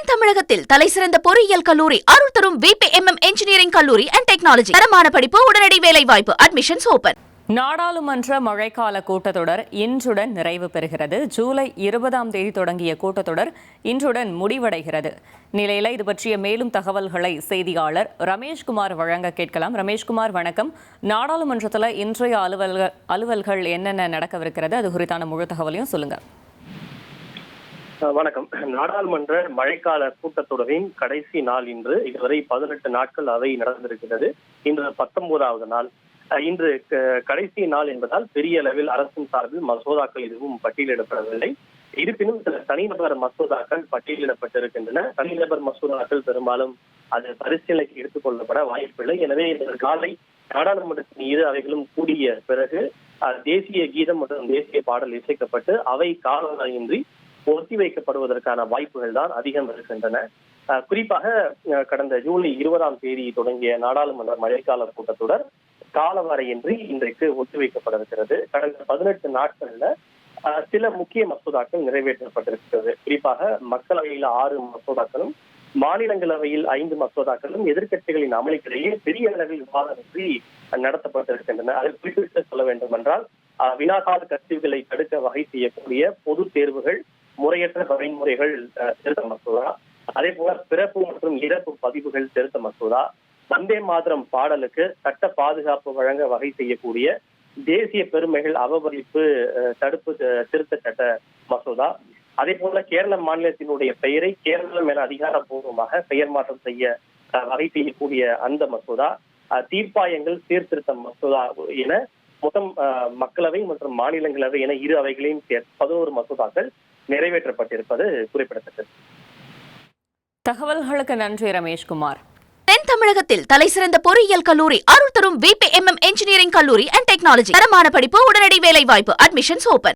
தமிழகத்தில் தலைசிறந்த பொறியியல் கல்லூரி அருள் தரும் VPMM இன்ஜினியரிங் கல்லூரி அண்ட் டெக்னாலஜி. தரமான படிப்பு, உடனடி வேலை வாய்ப்பு. Admissions open. நாடாளுமன்ற மழைக்கால கூட்டத்தொடர் இன்றுடன் நிறைவு பெறுகிறது. ஜூலை 20ஆம் தேதி தொடங்கிய கூட்டத்தொடர் இன்றுடன் முடிவடைகிறது. நிலையில இது பற்றிய மேலும் தகவல்களை செய்தியாளர் ரமேஷ்குமார் வழங்க கேட்கலாம். ரமேஷ்குமார், வணக்கம். நாடாளுமன்றத்தில் இன்றைய அலுவல்கள் என்னென்ன நடக்கவிருக்கிறது, அது குறித்தான முழு தகவலையும் சொல்லுங்க. வணக்கம். நாடாளுமன்ற மழைக்கால கூட்டத்தொடரின் கடைசி நாள் இன்று. இதுவரை 18 நாட்கள் அவை நடந்திருக்கிறது. இன்று 19வது நாள். இன்று கடைசி நாள் என்பதால் பெரிய அளவில் அரசின் சார்பில் மசோதாக்கள் எதுவும் பட்டியலிடப்படவில்லை. இருப்பினும் சில தனிநபர் மசோதாக்கள் பட்டியலிடப்பட்டிருக்கின்றன. தனிநபர் மசோதாக்கள் பெரும்பாலும் அது பரிசீலனைக்கு எடுத்துக் கொள்ளப்பட வாய்ப்பில்லை. எனவே இன்று காலை நாடாளுமன்றத்தின் இரு அவைகளும் கூடிய பிறகு தேசிய கீதம் மற்றும் தேசிய பாடல் இசைக்கப்பட்டு அவை காலவரையின்றி ஒத்திவைக்கப்படுவதற்கான வாய்ப்புகள் தான் அதிகம் இருக்கின்றன. குறிப்பாக கடந்த ஜூலை 20ஆம் தேதி தொடங்கிய நாடாளுமன்ற மழைக்கால கூட்டத்தொடர் காலவரையின்றி இன்றைக்கு ஒத்திவைக்கப்பட இருக்கிறது. கடந்த 18 நாட்கள்ல சில முக்கிய மசோதாக்கள் நிறைவேற்றப்பட்டிருக்கிறது. குறிப்பாக மக்களவையில் 6 மசோதாக்களும், மாநிலங்களவையில் 5 மசோதாக்களும் எதிர்க்கட்சிகளின் அமளிக்கிடையே பெரிய அளவில் விவாதமின்றி நடத்தப்பட்டிருக்கின்றன. அதில் குறிப்பிட்டு சொல்ல வேண்டும் என்றால், வினாகால கசிவுகளை தடுக்க வகை செய்யக்கூடிய பொது தேர்வுகள், முறையற்ற வழிமுறைகள் திருத்த மசோதா, அதே போல பிறப்பு மற்றும் இறப்பு பதிவுகள் திருத்த மசோதா, வந்தே மாதரம் பாடலுக்கு சட்ட பாதுகாப்பு வழங்க வகை செய்யக்கூடிய தேசிய பெருமைகள் அவமதிப்பு தடுப்பு திருத்த சட்ட மசோதா, அதே போல கேரள மாநிலத்தினுடைய பெயரை கேரளம் என அதிகாரப்பூர்வமாக பெயர் மாற்றம் செய்ய வகை செய்யக்கூடிய அந்த மசோதா, தீர்ப்பாயங்கள் சீர்திருத்த மசோதா என மொத்தம் மக்களவை மற்றும் மாநிலங்களவை என இரு அவைகளையும் சேர்த்து 11 மசோதாக்கள் நிறைவேற்றப்பட்டிருப்பது குறிப்பிடத்தக்கது. தகவல்களுக்கு நன்றி ரமேஷ்குமார். தென் தமிழகத்தில் தலைசிறந்த பொறியியல் கல்லூரி அருள் தரும் VPMM இன்ஜினியரிங் கல்லூரி அண்ட் டெக்னாலஜி. தரமான படிப்பு, உடனடி வேலை வாய்ப்பு. Admissions open.